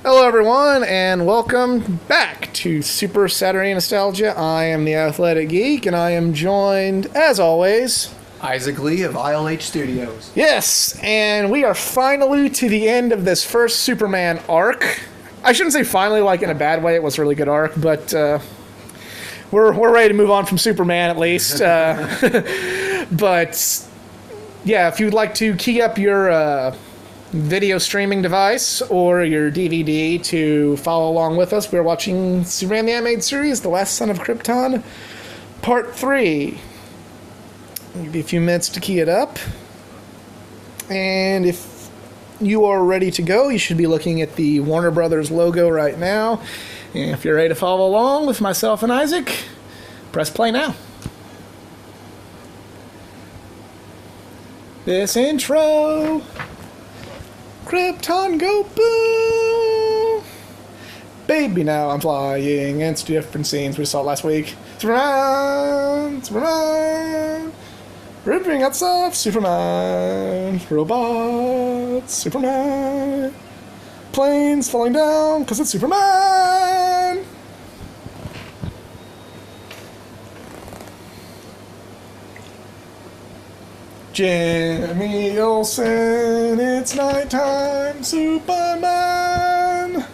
Hello, everyone, and welcome back to Super Saturday Nostalgia. I am the Athletic Geek, and I am joined, as always, Isaac Lee of ILH Studios. yes, and we are finally to the end of this first Superman arc. I shouldn't say finally, like in a bad way. It was a really good arc, but we're ready to move on from Superman at least. But yeah, if you'd like to key up your video streaming device or your DVD to follow along with us, we're watching Superman the Animated Series, The Last Son of Krypton, Part 3. I'll give you a few minutes to key it up. And if you are ready to go, you should be looking at the Warner Brothers logo right now. And if you're ready to follow along with myself and Isaac, press play now. This intro... Krypton go boom! Baby, now I'm flying. It's different scenes we saw last week. Superman! Superman! Ripping out stuff. Superman! Robots! Superman! Planes falling down because it's Superman! Jimmy Olsen, it's nighttime, Superman!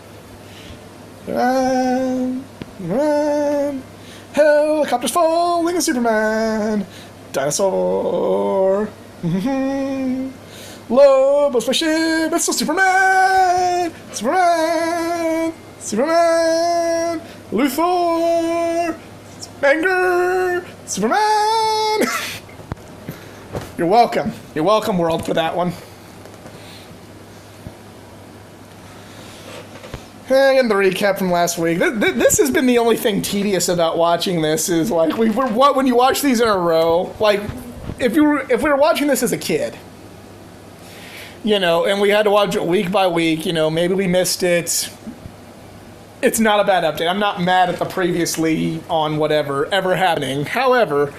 Superman! Helicopters falling at Superman! Dinosaur! Lobo spaceship, it's still Superman! Superman! Superman! Luthor! Banger! Superman! You're welcome. You're welcome, world, for that one. And the recap from last week. This has been the only thing tedious about watching this is like when you watch these in a row. Like if we were watching this as a kid, you know, and we had to watch it week by week. You know, maybe we missed it. It's not a bad update. I'm not mad at the previously on whatever ever happening. However,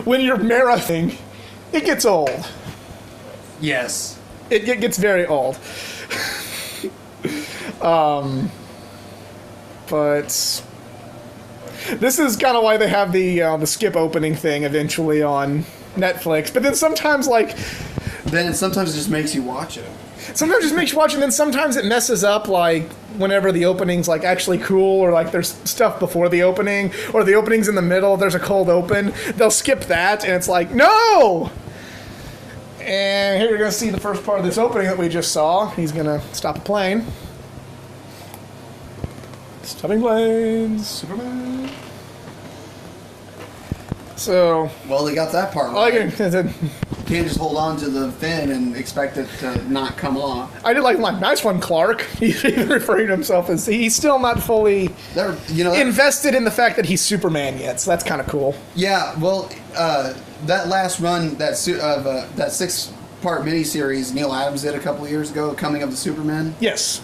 when you're marathoning, it gets old. Yes. It gets very old. But this is kind of why they have the skip opening thing eventually on Netflix. But then sometimes, sometimes it just makes you watch it. Sometimes it just makes you watch, and then sometimes it messes up, like, whenever the opening's, like, actually cool, or, like, there's stuff before the opening, or the opening's in the middle, there's a cold open. They'll skip that, and it's like, no! And here you're going to see the first part of this opening that we just saw. He's going to stop a plane. Stopping planes, Superman. So... Well, he got that part right. You can't just hold on to the fin and expect it to not come off. I did like nice one, Clark. He's referring to himself as... He's still not fully invested in the fact that he's Superman yet, so that's kind of cool. Yeah, well, that last run, that 6-part miniseries Neil Adams did a couple of years ago, Coming of the Superman. Yes.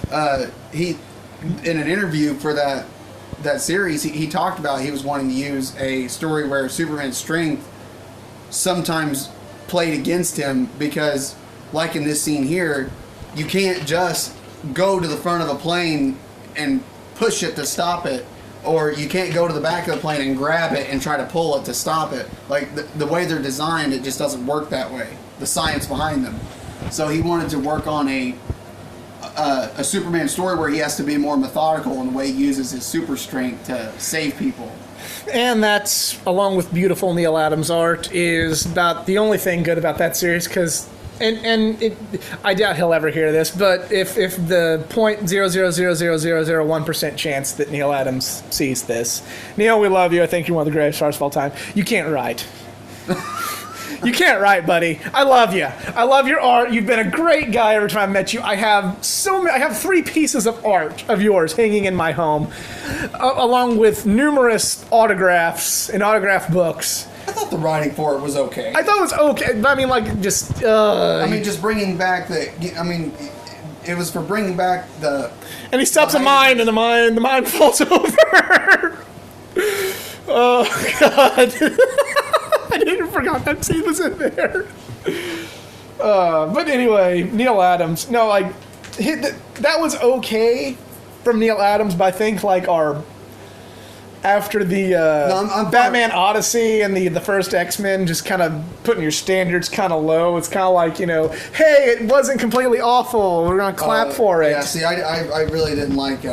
He, in an interview for that series, he talked about he was wanting to use a story where Superman's strength sometimes played against him because, like in this scene here, you can't just go to the front of a plane and push it to stop it, or you can't go to the back of the plane and grab it and try to pull it to stop it. Like, the way they're designed, it just doesn't work that way. The science behind them. So he wanted to work on a Superman story where he has to be more methodical in the way he uses his super strength to save people. And that's, along with beautiful Neil Adams art, is about the only thing good about that series, because... I doubt he'll ever hear this, but if the 0.0000001% chance that Neil Adams sees this, Neil, we love you. I think you're one of the greatest artists of all time. You can't write. You can't write, buddy. I love you. I love your art. You've been a great guy every time I've met you. I have 3 pieces of art of yours hanging in my home, along with numerous autographs and autograph books. I thought the writing for it was okay. I thought it was okay, but I mean, like, just... just bringing back it was for bringing back the... And he stops a mine, and the mine falls over. Oh, God. I didn't forgot that scene was in there. But anyway, Neil Adams. No, like that was okay from Neil Adams, but I think like after the I'm Batman Odyssey and the first X-Men, just kind of putting your standards kind of low. It's kind of like, hey, it wasn't completely awful. We're gonna clap for it. Yeah, see, I really didn't like.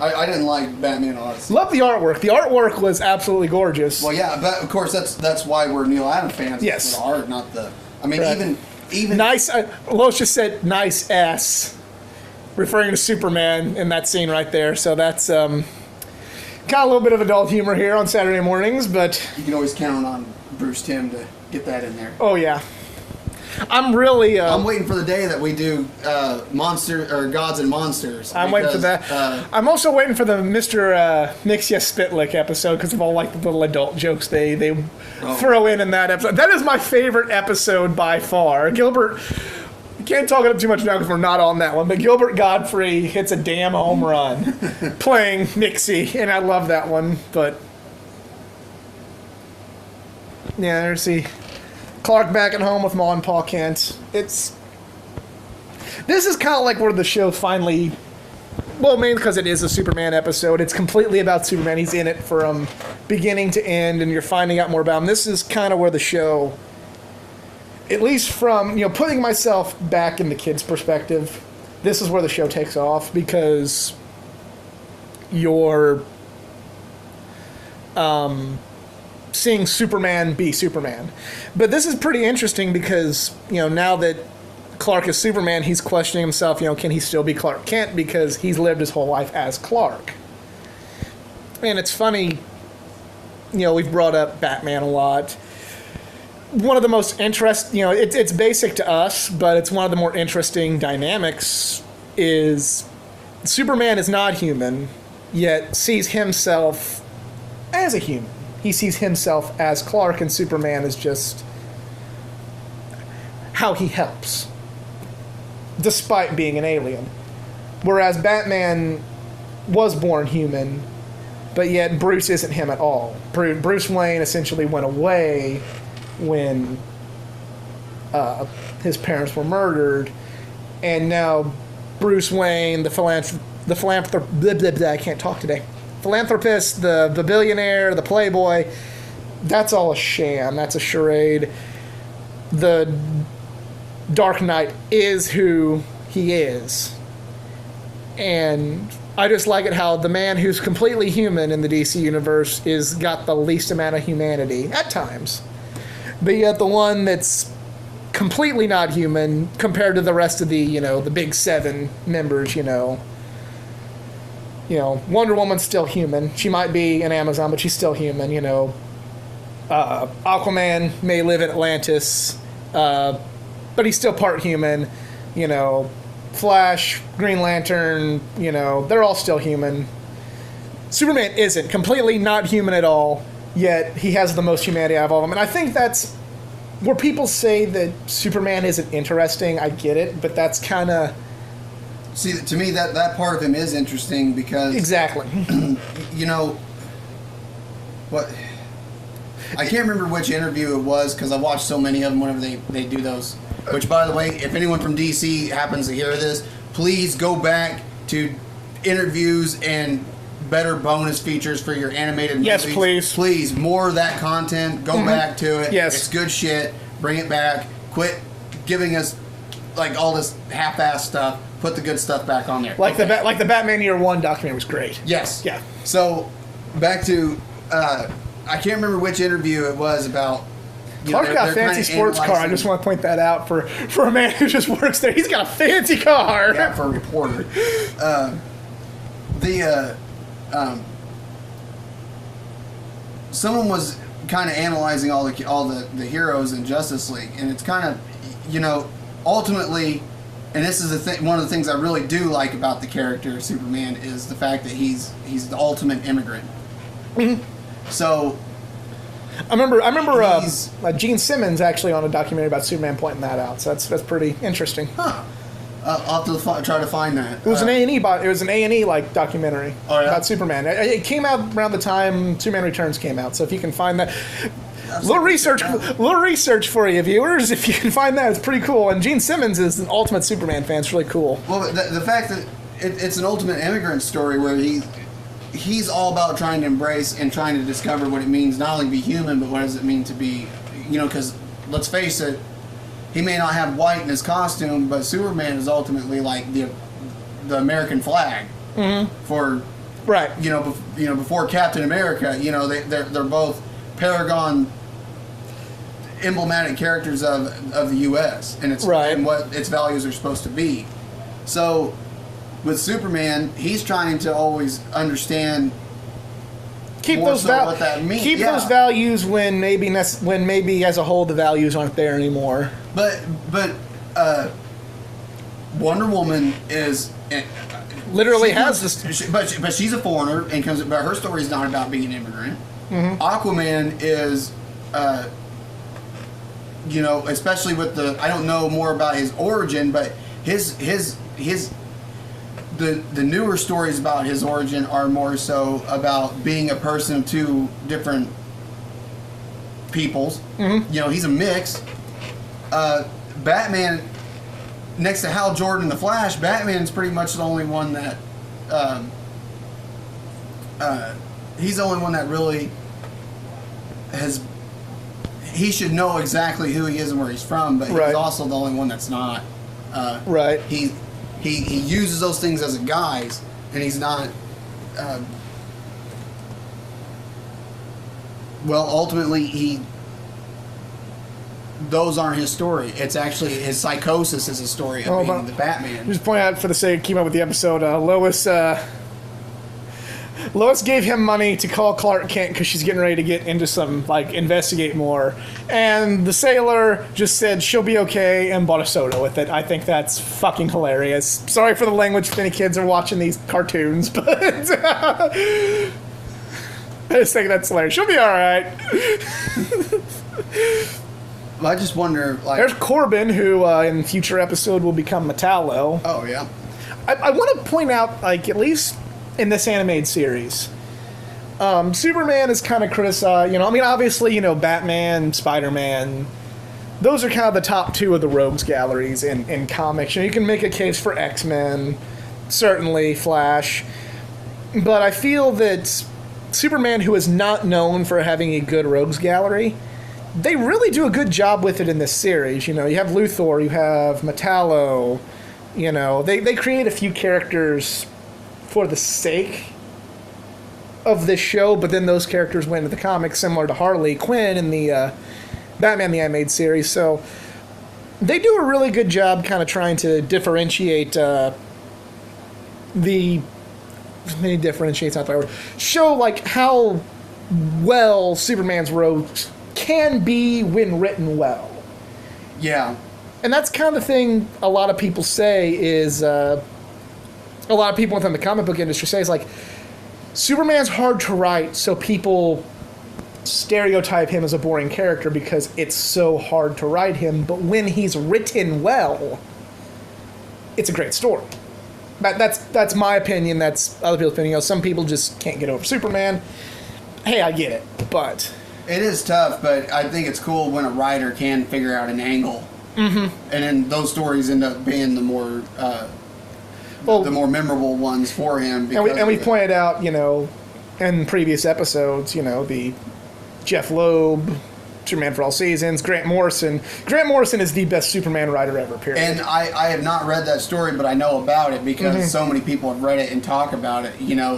I didn't like Batman Odyssey. Love the artwork. The artwork was absolutely gorgeous. Well, yeah, but of course that's why we're Neil Adams fans. Yes, for the art, not the. I mean, right. even nice. Lois just said nice ass, referring to Superman in that scene right there. So that's got a little bit of adult humor here on Saturday mornings, but you can always count on Bruce Timm to get that in there. Oh yeah, I'm really. I'm waiting for the day that we do monster or gods and monsters. I'm waiting for that. I'm also waiting for the Mr. Nixia Spitlick episode because of all like the little adult jokes they throw in that episode. That is my favorite episode by far. Gilbert. Can't talk it up too much now because we're not on that one, but Gilbert Godfrey hits a damn home run playing Nixie, and I love that one. But yeah, there's the Clark back at home with Ma and Pa Kent. This is kind of like where the show finally, well, mainly because it is a Superman episode. It's completely about Superman. He's in it from beginning to end, and you're finding out more about him. This is kind of where the show, at least from, putting myself back in the kid's perspective, this is where the show takes off because you're seeing Superman be Superman. But this is pretty interesting because, now that Clark is Superman, he's questioning himself, can he still be Clark Kent because he's lived his whole life as Clark. And it's funny, we've brought up Batman a lot. One of the most interesting, it's basic to us, but it's one of the more interesting dynamics is Superman is not human, yet sees himself as a human. He sees himself as Clark, and Superman is just how he helps, despite being an alien. Whereas Batman was born human, but yet Bruce isn't him at all. Bruce Wayne essentially went away when his parents were murdered, and now Bruce Wayne, the philanthropist, the billionaire, the playboy, that's all a sham. That's a charade. The Dark Knight is who he is, and I just like it how the man who's completely human in the DC universe is got the least amount of humanity at times. But yet the one that's completely not human compared to the rest of the, the big seven members, Wonder Woman's still human. She might be an Amazon, but she's still human, Aquaman may live in Atlantis, but he's still part human, Flash, Green Lantern, they're all still human. Superman isn't. Completely not human at all. Yet he has the most humanity out of all of them. And I think that's where people say that Superman isn't interesting. I get it, but that's kind of... See, to me, that part of him is interesting because... Exactly. What... I can't remember which interview it was because I watched so many of them whenever they do those. Which, by the way, if anyone from DC happens to hear this, please go back to interviews and better bonus features for your animated movies. Yes, please. Please, more of that content. Go back to it. Yes. It's good shit. Bring it back. Quit giving us like all this half-ass stuff. Put the good stuff back on there. Like the Batman Year One documentary was great. Yes. Yeah. So, back to I can't remember which interview it was about. Clark got a fancy sports car. I just want to point that out for a man who just works there. He's got a fancy car. Yeah, for a reporter. Someone was kind of analyzing all the heroes in Justice League, and it's kind of, ultimately, and this is one of the things I really do like about the character of Superman is the fact that he's the ultimate immigrant. Mm-hmm. So. I remember Gene Simmons actually on a documentary about Superman pointing that out. So that's pretty interesting. Huh. I'll have to try to find that. It was an A&E. It was an A&E like documentary about Superman. It came out around the time Superman Returns came out. So if you can find that, Little research for you, viewers. If you can find that, it's pretty cool. And Gene Simmons is an ultimate Superman fan. It's really cool. Well, the fact that it's an ultimate immigrant story where he's all about trying to embrace and trying to discover what it means not only to be human, but what does it mean to be, because let's face it, he may not have white in his costume, but Superman is ultimately like the American flag for right. Before Captain America, they're both paragon emblematic characters of the U.S. and and what its values are supposed to be. So with Superman, he's trying to always understand what that means. Keep those values when maybe as a whole the values aren't there anymore. But Wonder Woman is literally has this, but she's a foreigner and comes. But her story is not about being an immigrant. Aquaman is, especially with I don't know more about his origin, but the newer stories about his origin are more so about being a person of two different peoples. He's a mix. Batman, next to Hal Jordan and the Flash, Batman's pretty much the only one that he's the only one that really has. He should know exactly who he is and where he's from, but he's also the only one that's not. He uses those things as a guise, and he's not. Ultimately, those aren't his story. It's actually his psychosis is a story of being the Batman. Just point out for the sake of keeping up with the episode, Lois gave him money to call Clark Kent because she's getting ready to get into some, investigate more. And the sailor just said she'll be okay and bought a soda with it. I think that's fucking hilarious. Sorry for the language if any kids are watching these cartoons, but I just think that's hilarious. She'll be alright. I just wonder, There's Corbin, who in future episode will become Metallo. Oh, yeah. I want to point out, at least in this animated series, Superman is kind of criticized. Obviously, Batman, Spider-Man, those are kind of the top two of the rogues galleries in comics. You can make a case for X-Men, certainly Flash, but I feel that Superman, who is not known for having a good rogues gallery, they really do a good job with it in this series. You have Luthor, you have Metallo, they create a few characters for the sake of this show, but then those characters went into the comics, similar to Harley Quinn in the Batman the Animated Series. So they do a really good job kind of trying to differentiate differentiate's not the right word. Show how well Superman's rogues can be when written well. Yeah. And that's kind of the thing a lot of people say is, a lot of people within the comic book industry say is Superman's hard to write, so people stereotype him as a boring character because it's so hard to write him, but when he's written well, it's a great story. That's my opinion, that's other people's opinion. Some people just can't get over Superman. Hey, I get it, but... It is tough, but I think it's cool when a writer can figure out an angle. And then those stories end up being the more memorable ones for him. And we pointed out, in previous episodes, the Jeff Loeb, Superman for All Seasons, Grant Morrison. Grant Morrison is the best Superman writer ever, period. And I have not read that story, but I know about it because so many people have read it and talk about it.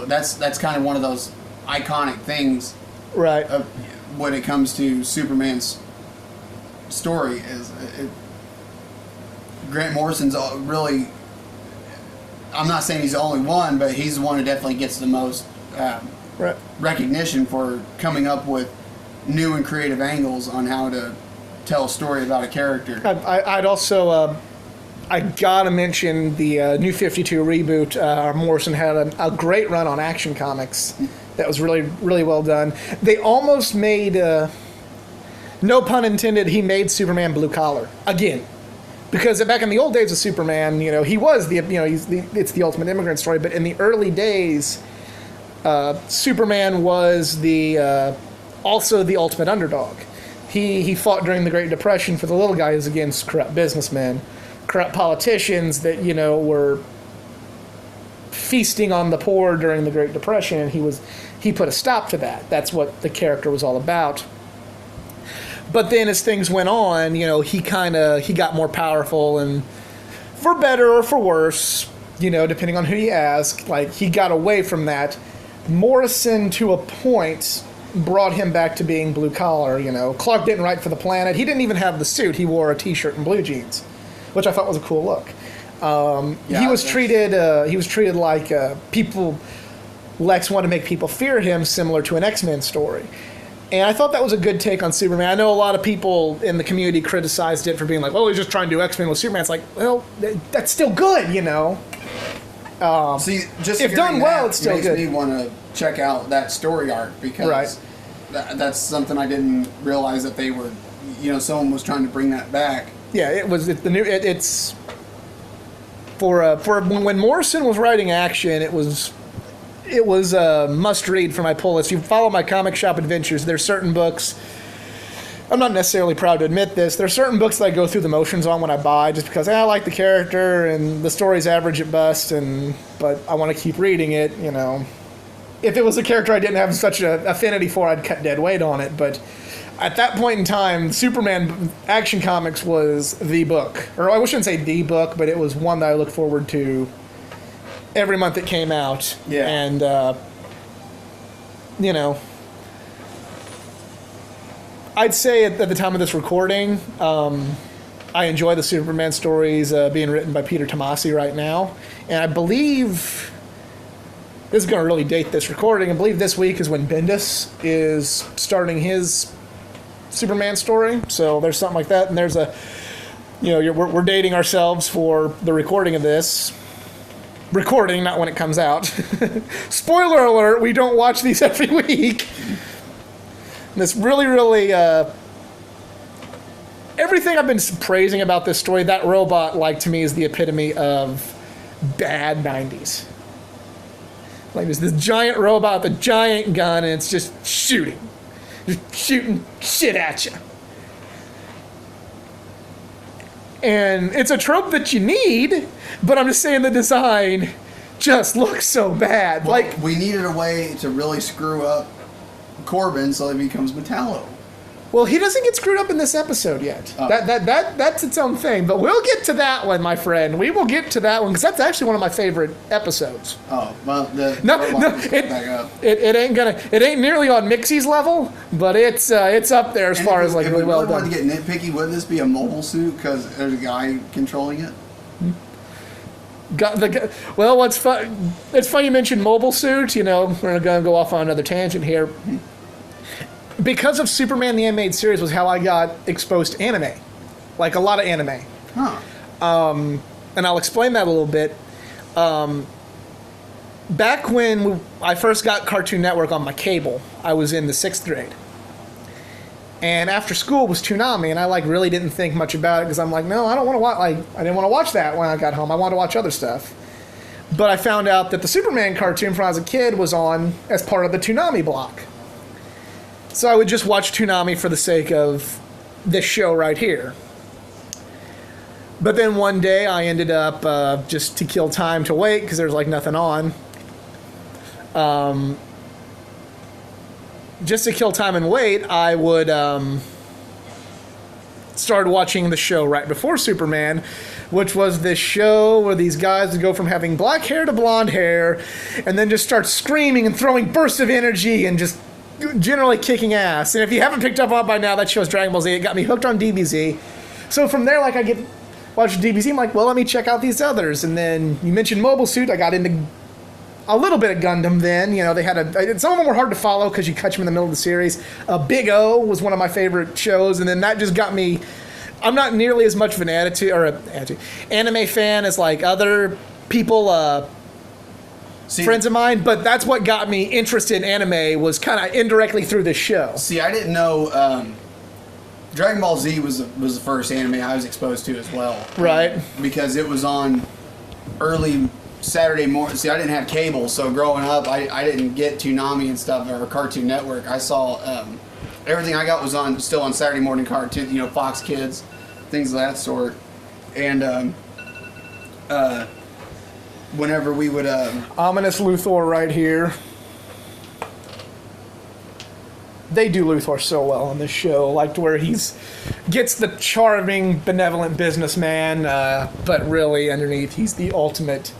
That's kind of one of those iconic things. Right. When it comes to Superman's story, Grant Morrison's really... I'm not saying he's the only one, but he's the one who definitely gets the most recognition for coming up with new and creative angles on how to tell a story about a character. I'd also... I gotta mention the New 52 reboot. Morrison had a great run on Action Comics that was really, really well done. They almost made... no pun intended, he made Superman blue collar. Again. Because back in the old days of Superman, he was it's the ultimate immigrant story. But in the early days, Superman was also the ultimate underdog. He fought during the Great Depression for the little guys against corrupt businessmen, corrupt politicians that, were feasting on the poor during the Great Depression, and he put a stop to that. That's what the character was all about. But then as things went on, he got more powerful, and for better or for worse, depending on who you ask, like, he got away from that. Morrison, to a point, brought him back to being blue collar. Clark didn't write for the Planet. He didn't even have the suit. He wore a t-shirt and blue jeans, which I thought was a cool look. He was treated like people. Lex wanted to make people fear him, similar to an X-Men story. And I thought that was a good take on Superman. I know a lot of people in the community criticized it for being like, "Oh, he's just trying to do X-Men with Superman." It's like, well, that's still good, See, just if done well, it's still good. Makes me want to check out that story arc, because that's something I didn't realize that they were, someone was trying to bring that back. Yeah, it's for when Morrison was writing action, it was a must read for my pull list. You follow my comic shop adventures. There's certain books. I'm not necessarily proud to admit this. There are certain books that I go through the motions on when I buy, just because I like the character and the story's average at best, but I want to keep reading it. If it was a character I didn't have such an affinity for, I'd cut dead weight on it. But at that point in time, Superman Action Comics was the book. Or I shouldn't say the book, but it was one that I looked forward to every month it came out. Yeah. And, I'd say at the time of this recording, I enjoy the Superman stories being written by Peter Tomasi right now. And I believe, this is going to really date this recording, I believe this week is when Bendis is starting his Superman story. So there's something like that. And there's we're dating ourselves for the recording of this. Recording, not when it comes out. Spoiler alert, we don't watch these every week. This really, really, everything I've been praising about this story, that robot, to me, is the epitome of bad 90s. Like, there's this giant robot with a giant gun, and it's just shooting shit at you. And it's a trope that you need, but I'm just saying the design just looks so bad. Well, we needed a way to really screw up Corbin so that he becomes Metallo. Well, he doesn't get screwed up in this episode yet. Oh. That's its own thing. But we'll get to that one, my friend. We will get to that one, because that's actually one of my favorite episodes. Oh, well, it ain't nearly on Mixie's level, but it's up there as far as really well done. If we wanted to get nitpicky, wouldn't this be a mobile suit because there's a guy controlling it? Well, what's fun? It's funny you mentioned mobile suit. We're going to go off on another tangent here. Because of Superman the Animated Series was how I got exposed to anime, like a lot of anime. Huh. And I'll explain that a little bit. Back when I first got Cartoon Network on my cable, I was in the 6th grade. And after school was Toonami, and I really didn't think much about it because I'm like, no, I don't want to watch. I didn't want to watch that when I got home. I wanted to watch other stuff. But I found out that the Superman cartoon from when I was a kid was on as part of the Toonami block. So I would just watch Toonami for the sake of this show right here. But then one day I ended up, just to kill time to wait, because there's nothing on. Just to kill time and wait, I would start watching the show right before Superman, which was this show where these guys would go from having black hair to blonde hair, and then just start screaming and throwing bursts of energy and just generally kicking ass. And if you haven't picked up on by now, that show's Dragon Ball Z. It got me hooked on DBZ. So from there, I get watch DBZ. I'm like, well, let me check out these others. And then you mentioned Mobile Suit. I got into a little bit of Gundam then. They had some of them were hard to follow because you catch them in the middle of the series. Big O was one of my favorite shows, and then that just got me. I'm not nearly as much of an anime fan as other people. Friends of mine, but that's what got me interested in anime, was kind of indirectly through this show. See, I didn't know Dragon Ball Z was the first anime I was exposed to as well. Right. Because it was on early Saturday morning. See, I didn't have cable, so growing up, I didn't get Toonami and stuff or Cartoon Network. I saw everything I got was still on Saturday morning cartoon, Fox Kids, things of that sort. And whenever we would ominous Luthor right here. They do Luthor so well on this show, like to where gets the charming, benevolent businessman, but really underneath he's the ultimate,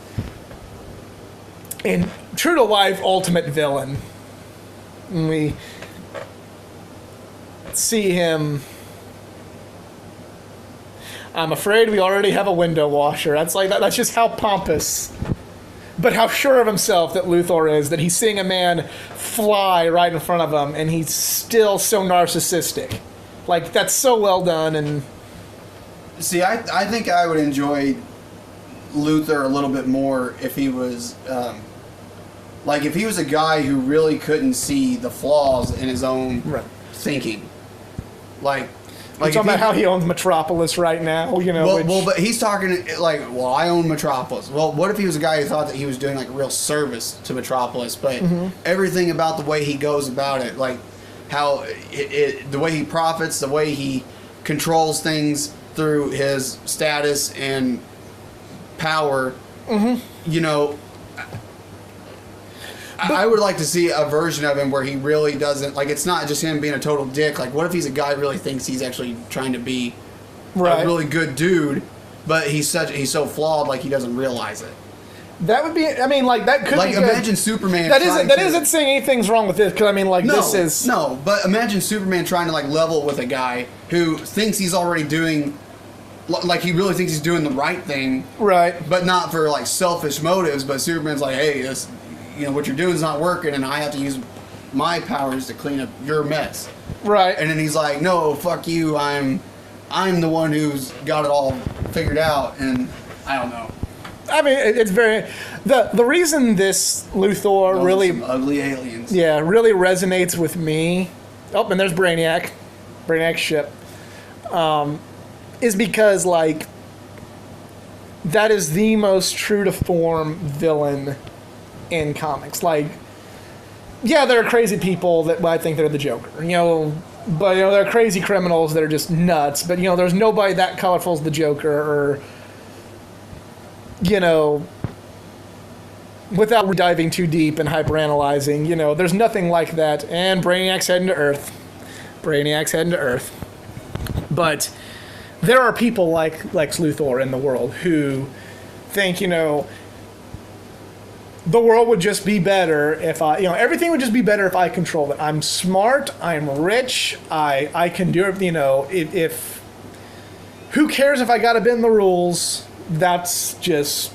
and true to life, ultimate villain. And we see him. I'm afraid we already have a window washer. That's like that. That's just how pompous, but how sure of himself that Luthor is, that he's seeing a man fly right in front of him, and he's still so narcissistic. Like, that's so well done. And see, I think I would enjoy Luthor a little bit more if he was, if he was a guy who really couldn't see the flaws in his own thinking. Like talking about how he owns Metropolis right now, but he's talking I own Metropolis. Well, what if he was a guy who thought that he was doing like a real service to Metropolis, but everything about the way he goes about it, like how the way he profits, the way he controls things through his status and power, I would like to see a version of him where he really doesn't, it's not just him being a total dick. Like, what if he's a guy who really thinks he's actually trying to be a really good dude, but he's so flawed, like he doesn't realize it. That would be, that could be good. Imagine Superman that isn't saying anything's wrong with this, because, this is... No, but imagine Superman trying to, level with a guy who thinks he's already doing... he really thinks he's doing the right thing. Right. But not for, selfish motives, but Superman's like, hey, this... what you're doing is not working, and I have to use my powers to clean up your mess. Right. And then he's like, no, fuck you, I'm the one who's got it all figured out, and I don't know. It's very... The reason this Luthor really... Some ugly aliens. Yeah, really resonates with me... Oh, and there's Brainiac. Brainiac's ship. Is because, that is the most true-to-form villain in comics. Yeah, there are crazy people that I think they're the Joker, but there are crazy criminals that are just nuts, but there's nobody that colorful as the Joker, or without diving too deep and hyperanalyzing, there's nothing like that. And Brainiac's heading to Earth. But there are people like Lex Luthor in the world who think, the world would just be better if everything would just be better if I controlled it. I'm smart, I'm rich, I can do it, if who cares if I gotta bend the rules? That's just...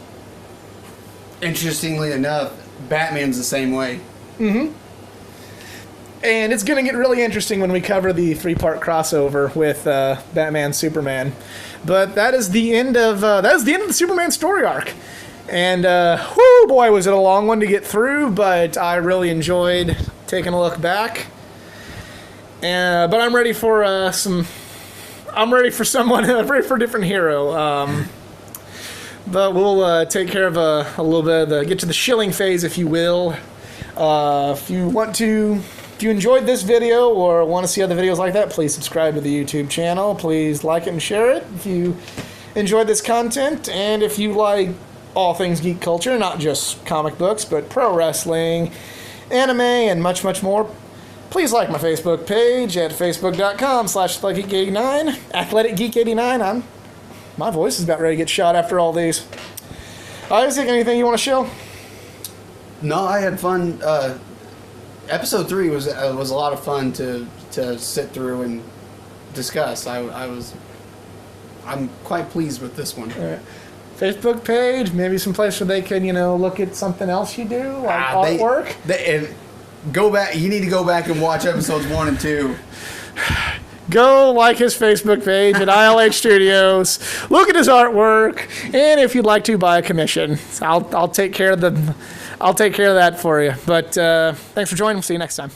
Interestingly enough, Batman's the same way. Mm-hmm. And it's gonna get really interesting when we cover the 3-part crossover with Batman Superman. But that is the end of the Superman story arc. And, whoo, boy, was it a long one to get through, but I really enjoyed taking a look back. But I'm ready for I'm ready for a different hero. But we'll take care of a little bit of get to the shilling phase, if you will. If you enjoyed this video or want to see other videos like that, please subscribe to the YouTube channel. Please like it and share it if you enjoyed this content. And if you like all things geek culture, not just comic books, but pro wrestling, anime, and much, much more, please like my Facebook page at facebook.com/athleticgeek89. athleticgeek89. My voice is about ready to get shot after all these. Isaac, anything you want to show? No, I had fun. Episode 3 was a lot of fun to sit through and discuss. I'm quite pleased with this one. All right. Facebook page, maybe some place where they can, look at something else you do, like artwork. Go back. You need to go back and watch episodes 1 and 2. Go like his Facebook page at ILH Studios. Look at his artwork, and if you'd like to, buy a commission. I'll take care of that for you. But thanks for joining. See you next time.